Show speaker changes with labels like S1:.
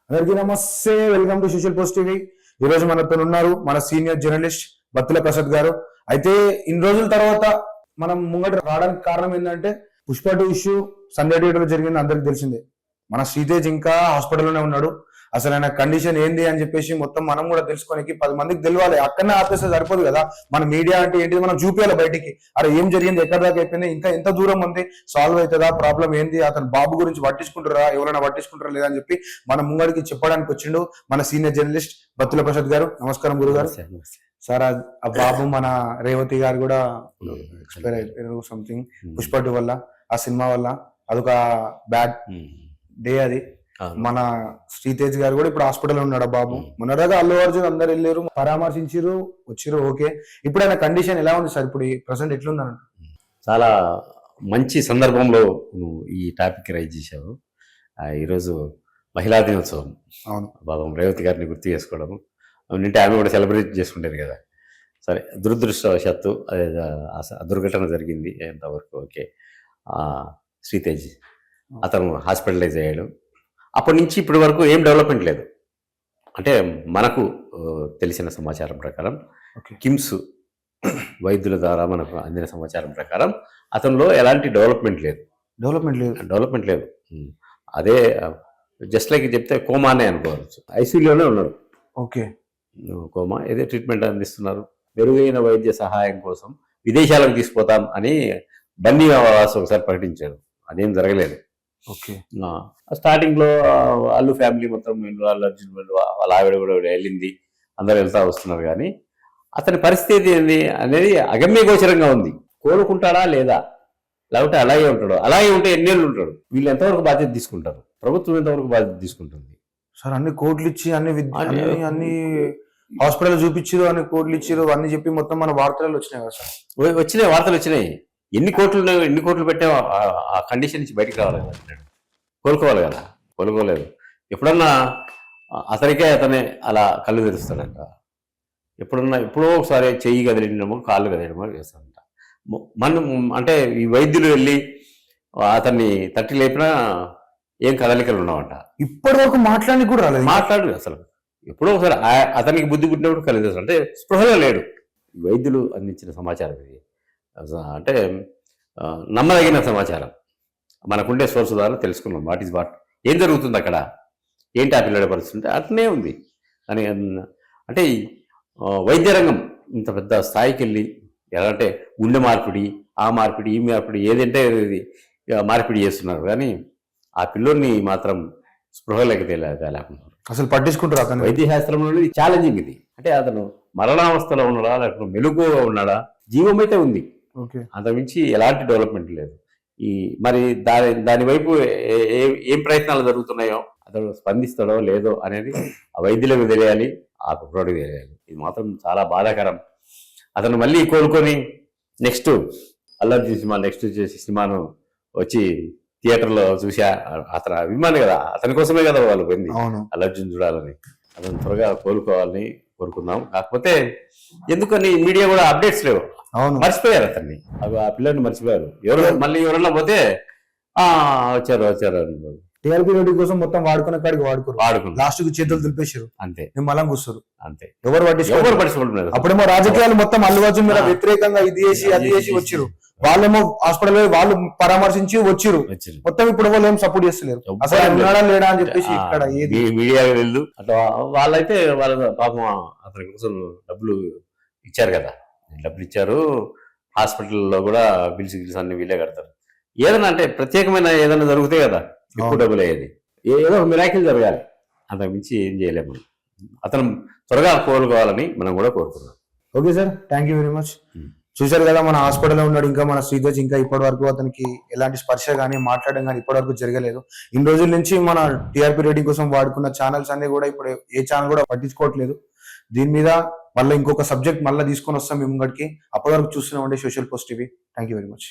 S1: అందరికీ నమస్తే, welcome to social post TV. ఈ రోజు మనతో ఉన్నారు మన సీనియర్ జర్నలిస్ట్ బత్తుల ప్రసాద్ గారు. అయితే ఇన్ని రోజుల తర్వాత మనం ముంగట రావడానికి కారణం ఏంటంటే పుష్ప 2 ఇష్యూ సండే థియేటర్ జరిగింది, అందరికి తెలిసిందే. మన శ్రీతేజ్ ఇంకా హాస్పిటల్లోనే ఉన్నాడు. అసలు ఆయన కండిషన్ ఏంది అని చెప్పేసి మొత్తం మనం కూడా తెలుసుకోనికి 10 మందికి తెలియాలి. అక్కడనే ఆపేస్తే సరిపోదు కదా, మన మీడియా అంటే ఏంటి మనం చూపించాలి బయటికి. అరే ఏం జరిగింది, ఎక్కడ దాకా అయిపోయింది, ఇంకా ఎంత దూరం ఉంది, సాల్వ్ అవుతుందా, ప్రాబ్లం ఏంది, అతను బాబు గురించి పట్టించుకుంటారా, ఎవరైనా పట్టించుకుంటారా లేదా అని చెప్పి మన ముంగడికి చెప్పడానికి వచ్చిండు మన సీనియర్ జర్నలిస్ట్ బత్తుల ప్రసాద్ గారు. నమస్కారం గురుగారు. సార్, ఆ బాబు మన రేవతి గారు కూడా ఎక్స్పైర్ అయిపోయారు సంథింగ్ పుష్ప 2 వల్ల, ఆ సినిమా వల్ల. అదొక బ్యాడ్ డే అది. మన శ్రీతేజ్ గారు కూడా ఇప్పుడు హాస్పిటల్ ఉన్నాడు. బాబు మొన్నదాకా అల్లు అర్జున్ అందరు వెళ్ళారు, పరామర్శించారు, వచ్చారు, ఓకే. ఇప్పుడు ఆయన కండిషన్ ఎలా ఉంది సార్, ఇప్పుడు ప్రెసెంట్ ఎట్లుందంట?
S2: చాలా మంచి సందర్భంలో నువ్వు ఈ టాపిక్ రైజ్ చేశావు. ఈరోజు మహిళా దినోత్సవం.
S1: అవును,
S2: బాబు రేవతి గారిని గుర్తు చేసుకోవడం నింటే ఆమె కూడా సెలబ్రేట్ చేసుకుంటారు కదా. సరే, దురదృష్టవశాత్తు దుర్ఘటన జరిగింది, ఎంతవరకు ఓకే. శ్రీతేజ్ అతను హాస్పిటలైజ్ అయ్యాడు. అప్పటి నుంచి ఇప్పటి వరకు ఏం డెవలప్మెంట్ లేదు. అంటే మనకు తెలిసిన సమాచారం ప్రకారం కిమ్స్ వైద్యుల ద్వారా మనకు అందిన సమాచారం ప్రకారం అతనిలో ఎలాంటి డెవలప్మెంట్ లేదు. అదే జస్ట్ లైక్ చెప్తే కోమానే అనుకోవచ్చు. ఐసీయూలోనే ఉన్నాడు.
S1: Okay,
S2: coma. ఏదో ట్రీట్మెంట్ అందిస్తున్నారు. మెరుగైన వైద్య సహాయం కోసం విదేశాలకు తీసుకుపోతాం అని బన్నీ వాసు ఒకసారి ప్రకటించాడు. అదేం జరగలేదు.
S1: ఓకే.
S2: స్టార్టింగ్లో అల్లు ఫ్యామిలీ మొత్తం, అల్లు అర్జున్ వాళ్ళ ఆవిడ కూడా వెళ్ళింది, అందరూ వెళ్తా వస్తున్నారు. కానీ అతని పరిస్థితి ఏంది అనేది అగమ్య గోచరంగా ఉంది. కోలుకుంటాడా లేదా, లేకపోతే అలాగే ఉంటాడు. అలాగే ఉంటే ఎన్నేళ్ళు ఉంటాడు? వీళ్ళు ఎంతవరకు బాధ్యత తీసుకుంటారు? ప్రభుత్వం ఎంతవరకు బాధ్యత తీసుకుంటుంది?
S1: సార్, అన్ని కోట్లు ఇచ్చి అన్ని హాస్పిటల్ చూపించారు, అన్ని కోట్లు ఇచ్చారు, అన్ని చెప్పి మొత్తం మన వార్తలు వచ్చినాయి కదా సార్.
S2: వచ్చినాయి, వార్తలు వచ్చినాయి. ఎన్ని కోట్లు పెట్టావు ఆ కండిషన్ నుంచి బయటికి రావాలి కదా, కోలుకోవాలి కదా. కోలుకోలేదు. ఎప్పుడన్నా అతనే అలా కళ్ళు తెరుస్తాడంట. ఎప్పుడో ఒకసారి చెయ్యి కదిలినమో కాళ్ళు కదిలినమో చేస్తాడంట. మనం అంటే ఈ వైద్యులు వెళ్ళి అతన్ని తట్టి లేపినా ఏం కదలికలు ఉన్నావంట.
S1: ఇప్పటి వరకు మాట్లాడి కూడా రాలేదు.
S2: మాట్లాడు అసలు. ఎప్పుడో ఒకసారి అతనికి బుద్ధి పుట్టినప్పుడు కళ్ళు తెరుస్తాడు. అంటే స్పృహలో లేడు. వైద్యులు అందించిన సమాచారం ఇది. అంటే నమ్మదగిన సమాచారం. మనకుండే సోర్స్ ద్వారా తెలుసుకున్నాం వాట్ ఈజ్ వాట్, ఏం జరుగుతుంది అక్కడ, ఏంటి ఆ పిల్లడి పరిస్థితి. అట్లనే ఉంది అని. అంటే వైద్య రంగం ఇంత పెద్ద స్థాయికి వెళ్ళి ఎలా అంటే గుండె మార్పిడి, ఆ మార్పిడి, ఈ మార్పిడి, ఏదంటే మార్పిడి చేస్తున్నారు. కానీ ఆ పిల్లోడిని మాత్రం స్పృహలోకి తేలేకున్నారు.
S1: అసలు పట్టించుకుంటారు. అతను
S2: వైద్యశాస్త్రంలో ఇది ఛాలెంజింగ్. ఇది అంటే అతను మరణావస్థలో ఉన్నాడా, లేకపోతే మెలుగుగా ఉన్నాడా, జీవం అయితే ఉంది. అంతకుమించి ఎలాంటి డెవలప్మెంట్ లేదు. మరి దాని వైపు ఏం ప్రయత్నాలు జరుగుతున్నాయో, అతడు స్పందిస్తాడో లేదో అనేది ఆ వైద్యులకు తెలియాలి, ఆ కుర్రోడికి తెలియాలి. ఇది మాత్రం చాలా బాధాకరం. అతను మళ్ళీ కోలుకొని నెక్స్ట్ అల్లు అర్జున్ సినిమా చేసి సినిమాను వచ్చి థియేటర్లో చూసా. అతను అభిమాని కదా, అతని కోసమే కదా వాళ్ళు పోయింది అల్లు అర్జున్ చూడాలని. అతను త్వరగా కోలుకోవాలని కోరుకుందాం. కాకపోతే ఎందుకని మీడియా కూడా అప్డేట్స్ లేవు. మర్చిపోయారు అతన్ని, ఆ పిల్లల్ని మర్చిపోయారు. మళ్ళీ ఎవరన్నా పోతే వచ్చారు అని
S1: టీఆర్పీ రెడ్డి కోసం మొత్తం వాడుకునే కాడికి వాడుకున్నారు. లాస్ట్ కు చేతులు దులిపేశారు.
S2: అంతే,
S1: మళ్ళా కూర్చోరు.
S2: అంతే,
S1: ఎవరు పట్టించుకుంటున్నారు. అప్పుడేమో రాజకీయాలు మొత్తం అల్లు అర్జున్ మీద వ్యతిరేకంగా ఇది చేసి అది చేసి వచ్చారు. వాళ్ళేమో హాస్పిటల్ వాళ్ళు పరామర్శించి వచ్చారు. మొత్తం ఇప్పుడు వాళ్ళు ఏం సపోర్ట్ చేస్తలేరు. అసలు ఉన్నాడా లేడా అని చెప్పేసి ఇక్కడ
S2: మీడియా వెళ్ళు అట్లా. వాళ్ళైతే వాళ్ళ పాపం అతని కోసం డబ్బులు ఇచ్చారు కదా, డబ్బులు ఇచ్చారు. హాస్పిటల్లో కూడా బిల్స్ అన్ని వీళ్ళే కడతారు. ఏదైనా అంటే ప్రత్యేకమైన ఏదైనా జరిగితే కదా ఎక్కువ డబ్బులు అయ్యేది. ఏదో ఒక మిరాకిల్ జరగాలి, అంతకు మించి ఏం చేయలేము. అతను త్వరగా కోలుకోవాలని మనం కూడా కోరుకున్నాం.
S1: Okay sir, thank you very much. చూశారు కదా, మన హాస్పిటల్లో ఉన్నాడు. ఇంకా మన శ్రీతేజ్ ఇంకా ఇప్పటి వరకు అతనికి ఎలాంటి స్పర్శ కానీ మాట్లాడడం కానీ ఇప్పటి వరకు జరగలేదు. ఇన్ని రోజుల నుంచి మన టీఆర్పీ రేటింగ్ కోసం వాడుకున్న ఛానల్స్ అన్ని కూడా ఇప్పుడు ఏ ఛానల్ కూడా పట్టించుకోవట్లేదు. దీని మీద మళ్ళీ ఇంకొక సబ్జెక్ట్ మళ్ళీ తీసుకొని వస్తాం మీ ముంగడికి. అప్పటి వరకు చూస్తూనే ఉండే social post TV. Thank you very much.